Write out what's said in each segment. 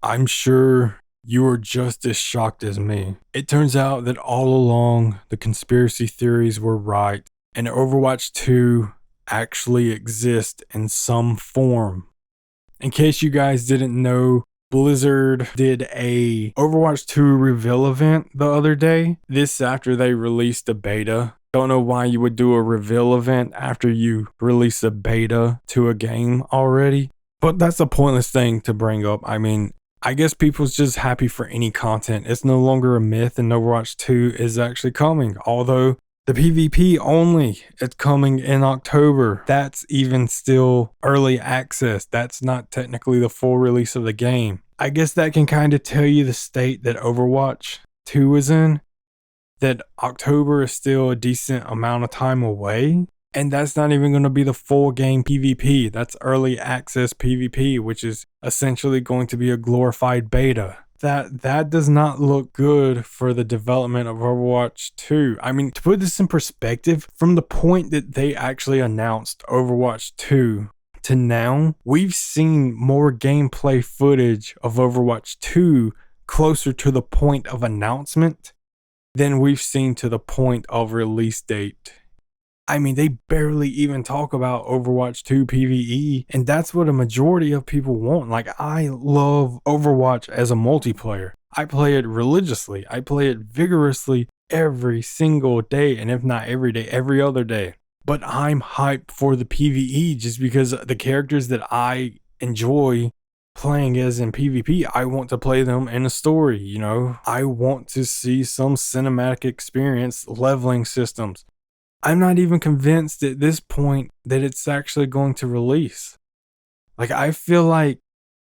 I'm sure you are just as shocked as me. It turns out that all along the conspiracy theories were right, and Overwatch 2 actually exists in some form. In case you guys didn't know, Blizzard did a Overwatch 2 reveal event the other day. This after they released a beta. Don't know why you would do a reveal event after you release a beta to a game already. But that's a pointless thing to bring up. I mean, I guess people's just happy for any content. It's no longer a myth, and Overwatch 2 is actually coming. Although the PvP only, it's coming in October. That's even still early access. That's not technically the full release of the game. I guess that can kind of tell you the state that Overwatch 2 is in. That October is still a decent amount of time away. And that's not even going to be the full game PvP. That's early access PvP, which is essentially going to be a glorified beta. That does not look good for the development of Overwatch 2. I mean, to put this in perspective, from the point that they actually announced Overwatch 2 to now, we've seen more gameplay footage of Overwatch 2 closer to the point of announcement than we've seen to the point of release date. I mean, they barely even talk about Overwatch 2 PvE, and that's what a majority of people want. Like, I love Overwatch as a multiplayer. I play it religiously. I play it vigorously every single day, and if not every day, every other day. But I'm hyped for the PvE just because the characters that I enjoy playing as in PvP, I want to play them in a story, you know? I want to see some cinematic experience, leveling systems. I'm not even convinced at this point that it's actually going to release. Like, I feel like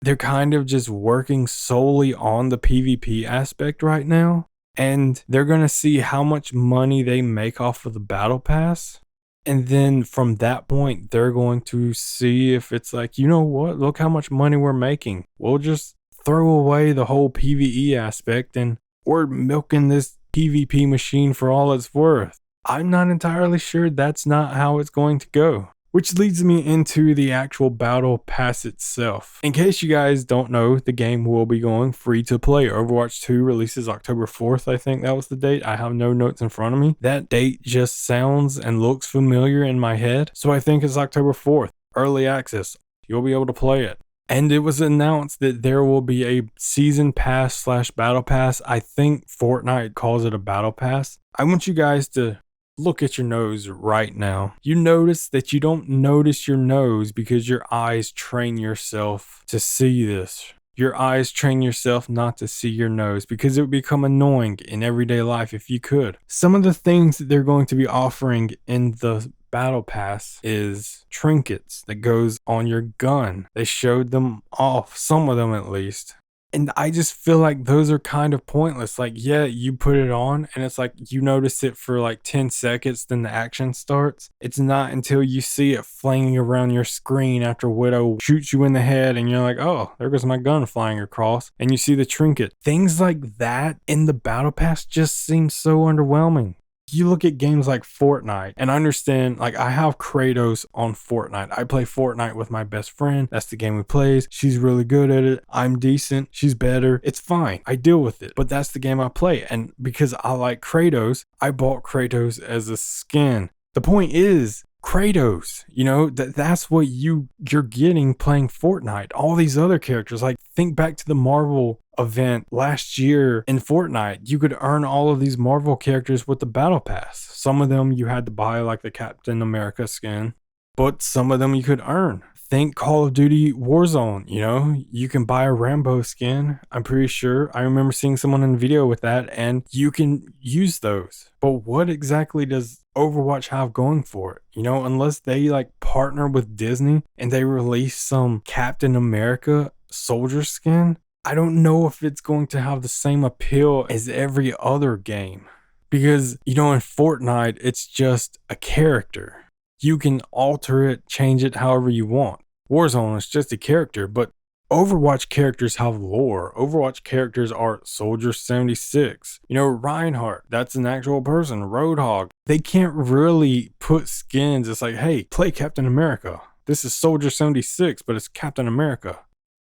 they're kind of just working solely on the PvP aspect right now, and they're going to see how much money they make off of the battle pass. And then from that point, they're going to see if it's like, you know what, look how much money we're making. We'll just throw away the whole PvE aspect and we're milking this PvP machine for all it's worth. I'm not entirely sure that's not how it's going to go. Which leads me into the actual battle pass itself. In case you guys don't know, the game will be going free to play. Overwatch 2 releases October 4th, I think that was the date. I have no notes in front of me. That date just sounds and looks familiar in my head, so I think it's October 4th. Early access. You'll be able to play it. And it was announced that there will be a season pass / battle pass. I think Fortnite calls it a battle pass. I want you guys to look at your nose right now. You notice that you don't notice your nose because your eyes train yourself to see this. Your eyes train yourself not to see your nose because it would become annoying in everyday life if you could. Some of the things that they're going to be offering in the battle pass is trinkets that goes on your gun. They showed them off, some of them at least. And I just feel like those are kind of pointless. Like, yeah, you put it on and it's like you notice it for like 10 seconds, then the action starts. It's not until you see it flinging around your screen after Widow shoots you in the head and you're like, oh, there goes my gun flying across. And you see the trinket. Things like that in the battle pass just seem so underwhelming. You look at games like Fortnite, and I understand, like, I have Kratos on Fortnite. I play Fortnite with my best friend. That's the game we play. She's really good at it. I'm decent. She's better. It's fine. I deal with it. But that's the game I play. And because I like Kratos, I bought Kratos as a skin. The point is, Kratos, you know, that's what you're getting playing Fortnite. All these other characters, like, think back to the Marvel event last year in Fortnite. You could earn all of these Marvel characters with the battle pass. Some of them you had to buy, like the Captain America skin, but some of them you could earn. Think Call of Duty Warzone, you know, you can buy a Rambo skin. I'm pretty sure I remember seeing someone in a video with that, and you can use those. But what exactly does Overwatch have going for it? You know, unless they like partner with Disney and they release some Captain America soldier skin, I don't know if it's going to have the same appeal as every other game. Because, you know, in Fortnite, it's just a character. You can alter it, change it however you want. Warzone is just a character, but Overwatch characters have lore. Overwatch characters are Soldier 76. You know, Reinhardt, that's an actual person. Roadhog. They can't really put skins. It's like, hey, play Captain America. This is Soldier 76, but it's Captain America.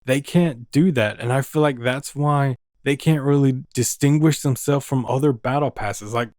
They can't do that. And I feel like that's why they can't really distinguish themselves from other battle passes. Like,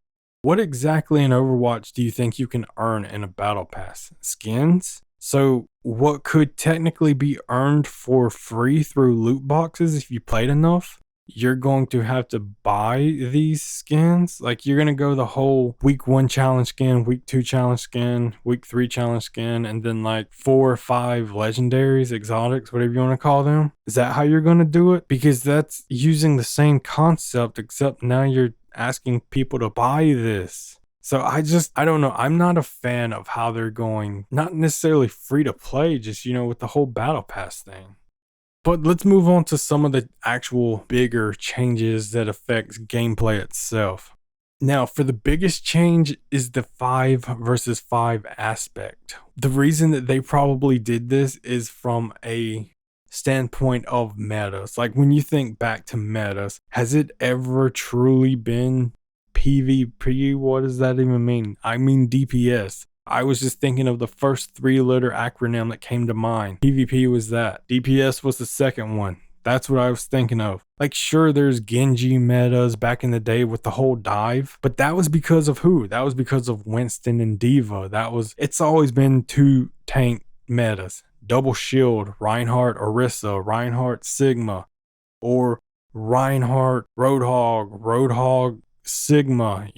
what exactly in Overwatch do you think you can earn in a battle pass? Skins? So, what could technically be earned for free through loot boxes if you played enough? You're going to have to buy these skins. Like, you're going to go the whole week 1 challenge skin, week 2 challenge skin, week 3 challenge skin, and then like 4 or 5 legendaries, exotics, whatever you want to call them. Is that how you're going to do it? Because that's using the same concept, except now you're asking people to buy this. So I don't know. I'm not a fan of how they're going, not necessarily free to play, just, with the whole battle pass thing. But let's move on to some of the actual bigger changes that affects gameplay itself. Now, for the biggest change is the 5 versus 5 aspect. The reason that they probably did this is from a standpoint of metas. Like, when you think back to metas, has it ever truly been PvP? What does that even mean? I mean DPS. I was just thinking of the first 3-letter acronym that came to mind. PvP was that. DPS was the second one. That's what I was thinking of. Like, sure, there's Genji metas back in the day with the whole dive, but that was because of who? That was because of Winston and Diva. It's always been 2 tank metas. Double shield, Reinhardt, Orisa, Reinhardt, Sigma, or Reinhardt, Roadhog, Sigma,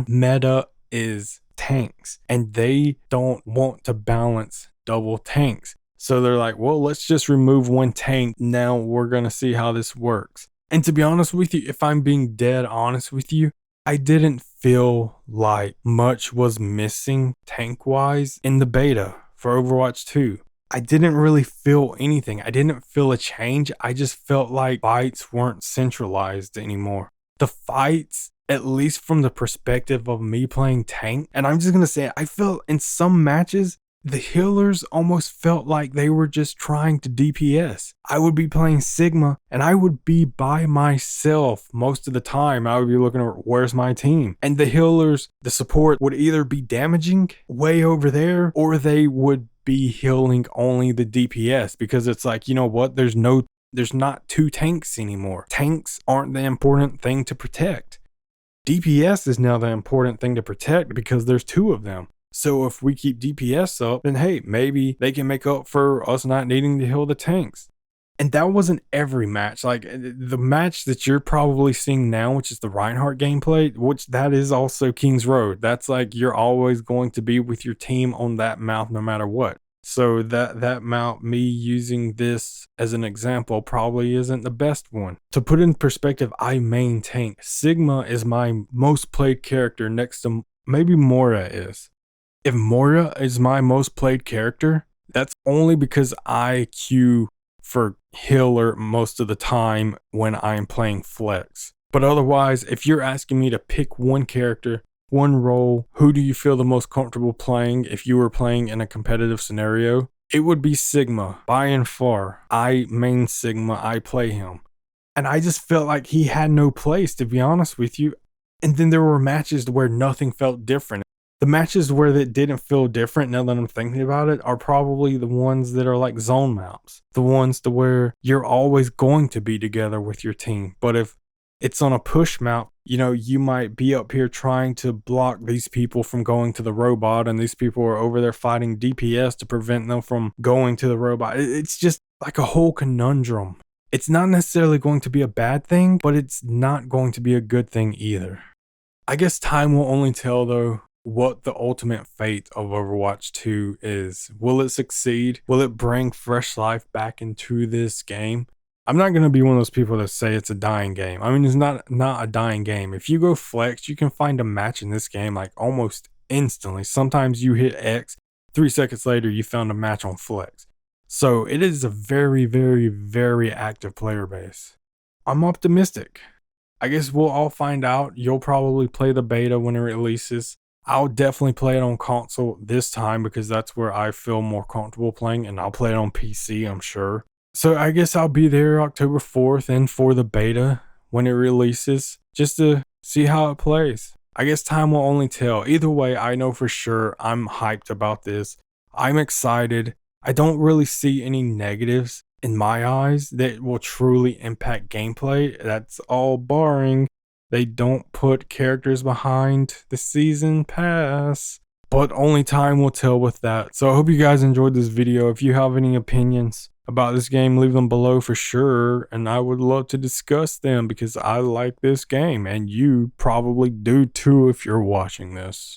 Meta is tanks, and they don't want to balance double tanks. So they're like, well, let's just remove 1 tank. Now we're going to see how this works. And to be honest with you, if I'm being dead honest with you, I didn't feel like much was missing tank-wise in the beta for Overwatch 2. I didn't really feel anything. I didn't feel a change. I just felt like fights weren't centralized anymore. The fights, at least from the perspective of me playing tank, and I'm just going to say, I felt in some matches, the healers almost felt like they were just trying to DPS. I would be playing Sigma, and I would be by myself most of the time. I would be looking at where's my team. And the healers, the support, would either be damaging way over there, or they would be healing only the DPS, because it's like, you know what, there's not 2 tanks anymore. Tanks aren't the important thing to protect. DPS is now the important thing to protect because there's 2 of them. So if we keep DPS up, then hey, maybe they can make up for us not needing to heal the tanks. And that wasn't every match. Like, the match that you're probably seeing now, which is the Reinhardt gameplay, which that is also King's Road. That's like, you're always going to be with your team on that map no matter what. So that mount, me using this as an example, probably isn't the best one. To put in perspective, I main tank. Sigma is my most played character next to maybe Moira is. If Moira is my most played character, that's only because I queue for healer most of the time when I'm playing flex. But otherwise, if you're asking me to pick one character, one role, who do you feel the most comfortable playing if you were playing in a competitive scenario? It would be Sigma, by and far. I main Sigma, I play him. And I just felt like he had no place, to be honest with you. And then there were matches where nothing felt different. The matches where that didn't feel different, now that I'm thinking about it, are probably the ones that are like zone maps. The ones to where you're always going to be together with your team. But if it's on a push map, you might be up here trying to block these people from going to the robot, and these people are over there fighting DPS to prevent them from going to the robot. It's just like a whole conundrum. It's not necessarily going to be a bad thing, but it's not going to be a good thing either. I guess time will only tell, though, what the ultimate fate of Overwatch 2 is. Will it succeed? Will it bring fresh life back into this game? I'm not going to be one of those people that say it's a dying game. I mean, it's not a dying game. If you go flex, you can find a match in this game like almost instantly. Sometimes you hit X, 3 seconds later you found a match on flex. So it is a very, very, very active player base. I'm optimistic. I guess we'll all find out. You'll probably play the beta when it releases. I'll definitely play it on console this time because that's where I feel more comfortable playing, and I'll play it on PC, I'm sure. So I guess I'll be there October 4th and for the beta when it releases, just to see how it plays. I guess time will only tell. Either way, I know for sure I'm hyped about this. I'm excited. I don't really see any negatives in my eyes, that will truly impact gameplay. That's all barring they don't put characters behind the season pass. But only time will tell with that. So I hope you guys enjoyed this video. If you have any opinions about this game, leave them below for sure. And I would love to discuss them because I like this game. And you probably do too if you're watching this.